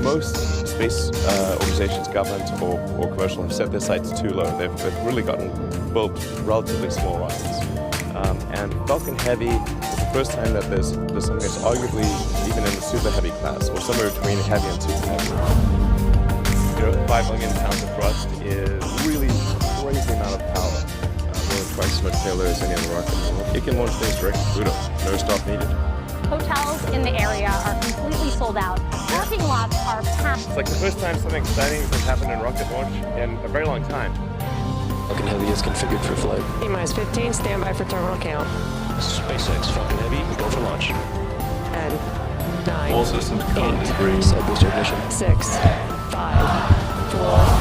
most space organizations, government or commercial, have set their sights too low. They've really gotten built relatively small rockets. And Falcon Heavy is the first time that there's something that's arguably even in the super heavy class, or somewhere between heavy and super heavy. 5 million pounds of thrust is really crazy amount of power. More than twice as much payload as any other rocket in the world. It can launch things direct to Pluto, no stop needed. Hotels in the area are completely sold out. Parking lots are packed. It's like the first time something exciting has happened in rocket launch in a very long time. Falcon Heavy is configured for flight. T-minus 15, stand by for terminal count. SpaceX Falcon Heavy, go for launch. 10, 9, All systems go. 8, side booster ignition. 6, 5, 4,